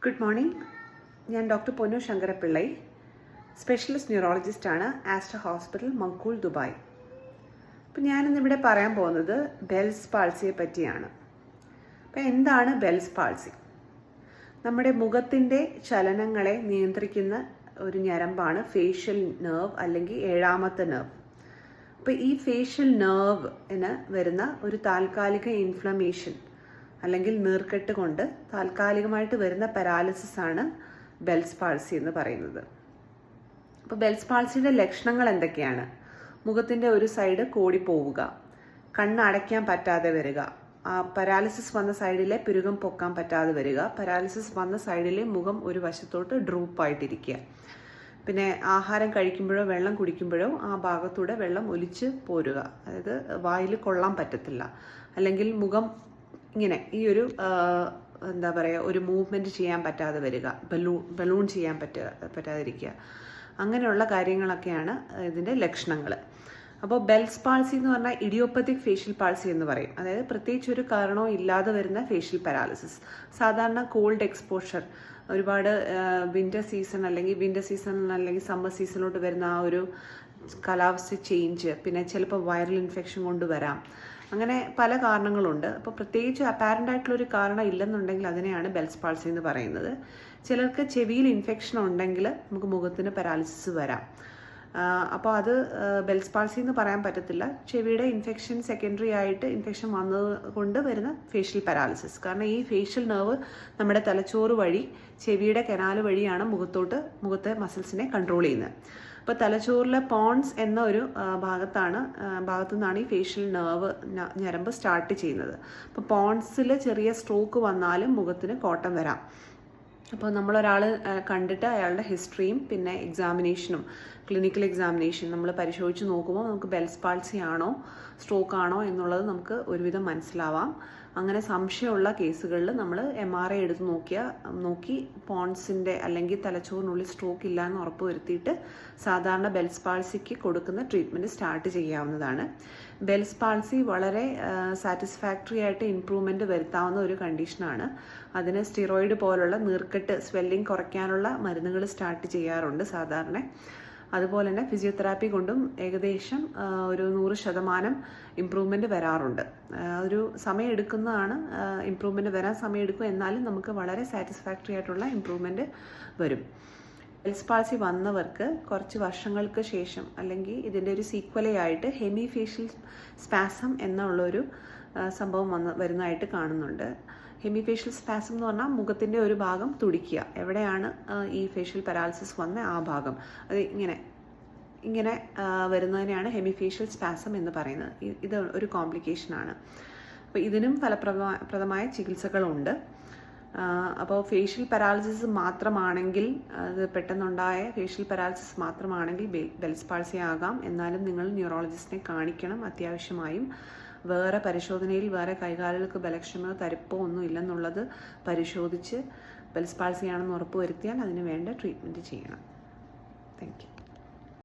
Good morning. ഞാൻ doctor പൊന്നു ശങ്കരപ്പിള്ളൈ, specialist ന്യൂറോളജിസ്റ്റാണ്, Aster hospital, മങ്കൂൾ, Dubai. അപ്പം ഞാനിന്നിവിടെ പറയാൻ പോകുന്നത് ബെൽസ് പാൾസിയെ പറ്റിയാണ്. അപ്പം എന്താണ് ബെൽസ് പാൾസി? നമ്മുടെ മുഖത്തിൻ്റെ ചലനങ്ങളെ നിയന്ത്രിക്കുന്ന ഒരു ഞരമ്പാണ് ഫേഷ്യൽ നെർവ് അല്ലെങ്കിൽ ഏഴാമത്തെ നെർവ്. അപ്പോൾ ഈ ഫേഷ്യൽ നെർവിന് വരുന്ന ഒരു താൽക്കാലിക ഇൻഫ്ലമേഷൻ അല്ലെങ്കിൽ നീർക്കെട്ട് കൊണ്ട് താൽക്കാലികമായിട്ട് വരുന്ന പാരാലിസിസ് ആണ് ബെൽസ് പാൾസി എന്ന് പറയുന്നത്. അപ്പോൾ ബെൽസ് പാൾസിയുടെ ലക്ഷണങ്ങൾ എന്തൊക്കെയാണ്? മുഖത്തിൻ്റെ ഒരു സൈഡ് കോടിപ്പോവുക, കണ്ണ് അടയ്ക്കാൻ പറ്റാതെ വരിക, പാരാലിസിസ് വന്ന സൈഡിലെ പുരുകം പൊക്കാൻ പറ്റാതെ വരിക, പാരാലിസിസ് വന്ന സൈഡിലെ മുഖം ഒരു വശത്തോട്ട് ഡ്രൂപ്പായിട്ടിരിക്കുക, പിന്നെ ആഹാരം കഴിക്കുമ്പോഴോ വെള്ളം കുടിക്കുമ്പോഴോ ആ ഭാഗത്തൂടെ വെള്ളം ഒലിച്ച് പോരുക, അതായത് വായിൽ കൊള്ളാൻ പറ്റത്തില്ല, അല്ലെങ്കിൽ മുഖം ഇങ്ങനെ ഈ ഒരു എന്താ പറയുക, ഒരു മൂവ്മെൻറ്റ് ചെയ്യാൻ പറ്റാതെ വരിക, ബലൂൺ ചെയ്യാൻ പറ്റാതിരിക്കുക, അങ്ങനെയുള്ള കാര്യങ്ങളൊക്കെയാണ് ഇതിൻ്റെ ലക്ഷണങ്ങൾ. അപ്പോൾ ബെൽസ് പാൾസി എന്ന് പറഞ്ഞാൽ ഇഡിയോപ്പത്തിക് ഫേഷ്യൽ പാൾസി എന്ന് പറയും. അതായത് പ്രത്യേകിച്ച് ഒരു കാരണവും ഇല്ലാതെ വരുന്ന ഫേഷ്യൽ പാരാലിസിസ്. സാധാരണ കോൾഡ് എക്സ്പോഷർ, ഒരുപാട് വിൻ്റർ സീസൺ അല്ലെങ്കിൽ സമ്മർ സീസണിലോട്ട് വരുന്ന ആ ഒരു കാലാവസ്ഥ ചേഞ്ച്, പിന്നെ ചിലപ്പോൾ വൈറൽ ഇൻഫെക്ഷൻ കൊണ്ട് വരാം, അങ്ങനെ പല കാരണങ്ങളുണ്ട്. അപ്പോൾ പ്രത്യേകിച്ച് അപ്പാരൻ്റ് ആയിട്ടുള്ളൊരു കാരണം ഇല്ലെന്നുണ്ടെങ്കിൽ അതിനെയാണ് ബെൽസ് പാൾസി എന്ന് പറയുന്നത്. ചിലർക്ക് ചെവിയിൽ ഇൻഫെക്ഷൻ ഉണ്ടെങ്കിൽ നമുക്ക് മുഖത്തിന് പാരാലിസിസ് വരാം. അപ്പോൾ അത് ബെൽസ് പാൾസി എന്ന് പറയാൻ പറ്റത്തില്ല. ചെവിയുടെ ഇൻഫെക്ഷൻ സെക്കൻഡറി ആയിട്ട് ഇൻഫെക്ഷൻ വന്നത് കൊണ്ട് വരുന്ന ഫേഷ്യൽ പാരാലിസിസ്. കാരണം ഈ ഫേഷ്യൽ നെർവ് നമ്മുടെ തലച്ചോറ് വഴി ചെവിയുടെ കനാൽ വഴിയാണ് മുഖത്തെ മസിൽസിനെ കൺട്രോൾ ചെയ്യുന്നത്. അപ്പോൾ തലച്ചോറിലെ പോൺസ് എന്ന ഒരു ഭാഗത്തു നിന്നാണ് ഈ ഫേഷ്യൽ ഞരമ്പ് സ്റ്റാർട്ട് ചെയ്യുന്നത്. അപ്പോൾ പോൺസിൽ ചെറിയ സ്ട്രോക്ക് വന്നാലും മുഖത്തിന് കോട്ടം വരാം. അപ്പോൾ നമ്മളൊരാൾ കണ്ടിട്ട് അയാളുടെ ഹിസ്റ്ററിയും പിന്നെ എക്സാമിനേഷനും, ക്ലിനിക്കൽ എക്സാമിനേഷൻ നമ്മൾ പരിശോധിച്ച് നോക്കുമ്പോൾ നമുക്ക് ബെൽസ് പാൾസി ആണോ സ്ട്രോക്ക് ആണോ എന്നുള്ളത് നമുക്ക് ഒരുവിധം മനസ്സിലാവാം. അങ്ങനെ സംശയമുള്ള കേസുകളിൽ നമ്മൾ MRI എടുത്ത് നോക്കി പോൺസിൻ്റെ അല്ലെങ്കിൽ തലച്ചോറിനുള്ളിൽ സ്ട്രോക്ക് ഇല്ല എന്ന് ഉറപ്പ് വരുത്തിയിട്ട് സാധാരണ ബെൽസ് പാൾസിക്ക് കൊടുക്കുന്ന ട്രീറ്റ്മെൻറ്റ് സ്റ്റാർട്ട് ചെയ്യാവുന്നതാണ്. ബെൽസ് പാൾസി വളരെ സാറ്റിസ്ഫാക്ടറി ആയിട്ട് ഇംപ്രൂവ്മെൻറ്റ് വരുത്താവുന്ന ഒരു കണ്ടീഷനാണ്. അതിന് സ്റ്റിറോയിഡ് പോലുള്ള നീർക്കെട്ട് സ്വെല്ലിംഗ് കുറയ്ക്കാനുള്ള മരുന്നുകൾ സ്റ്റാർട്ട് ചെയ്യാറുണ്ട് സാധാരണ. അതുപോലെ തന്നെ ഫിസിയോതെറാപ്പി കൊണ്ടും ഏകദേശം ഒരു 100% ഇമ്പ്രൂവ്മെൻറ്റ് വരാറുണ്ട്. ഒരു സമയം എടുക്കുന്നതാണ്, ഇമ്പ്രൂവ്മെൻറ്റ് വരാൻ സമയമെടുക്കും, എന്നാലും നമുക്ക് വളരെ സാറ്റിസ്ഫാക്ടറി ആയിട്ടുള്ള ഇമ്പ്രൂവ്മെൻറ്റ് വരും. ബെൽസ് പാൾസി വന്നവർക്ക് കുറച്ച് വർഷങ്ങൾക്ക് ശേഷം അല്ലെങ്കിൽ ഇതിൻ്റെ ഒരു സീക്വലയായിട്ട് ഹെമിഫേഷ്യൽ സ്പാസം എന്നുള്ളൊരു സംഭവം വരുന്നതായിട്ട് കാണുന്നുണ്ട്. ഹെമിഫേഷ്യൽ സ്പാസം എന്ന് പറഞ്ഞാൽ മുഖത്തിൻ്റെ ഒരു ഭാഗം തുടിക്കുക, എവിടെയാണ് ഈ ഫേഷ്യൽ പാരാലിസിസ് വന്ന ആ ഭാഗം, അത് ഇങ്ങനെ വരുന്നതിനെയാണ് ഹെമിഫേഷ്യൽ സ്പാസം എന്ന് പറയുന്നത്. ഇത് ഒരു കോംപ്ലിക്കേഷനാണ്. അപ്പോൾ ഇതിനും ഫലപ്രദമായ ചികിത്സകളുണ്ട്. അപ്പോൾ ഫേഷ്യൽ പാരാലിസിസ് മാത്രമാണെങ്കിൽ, അത് പെട്ടെന്നുണ്ടായ ഫേഷ്യൽ പാരാലിസിസ് മാത്രമാണെങ്കിൽ ബെൽസ് പാൾസി ആകാം. എന്നാലും നിങ്ങൾ ന്യൂറോളജിസ്റ്റിനെ കാണിക്കണം അത്യാവശ്യമായും. വേറെ പരിശോധനയിൽ വേറെ കൈകാലുകൾക്ക് ബലക്ഷമോ തരിപ്പോ ഒന്നും ഇല്ലെന്നുള്ളത് പരിശോധിച്ച് ബെൽസ് പാൾസി ആണെന്ന് ഉറപ്പ് വരുത്തിയാൽ അതിന് വേണ്ട ട്രീറ്റ്മെൻറ്റ് ചെയ്യണം. Thank you.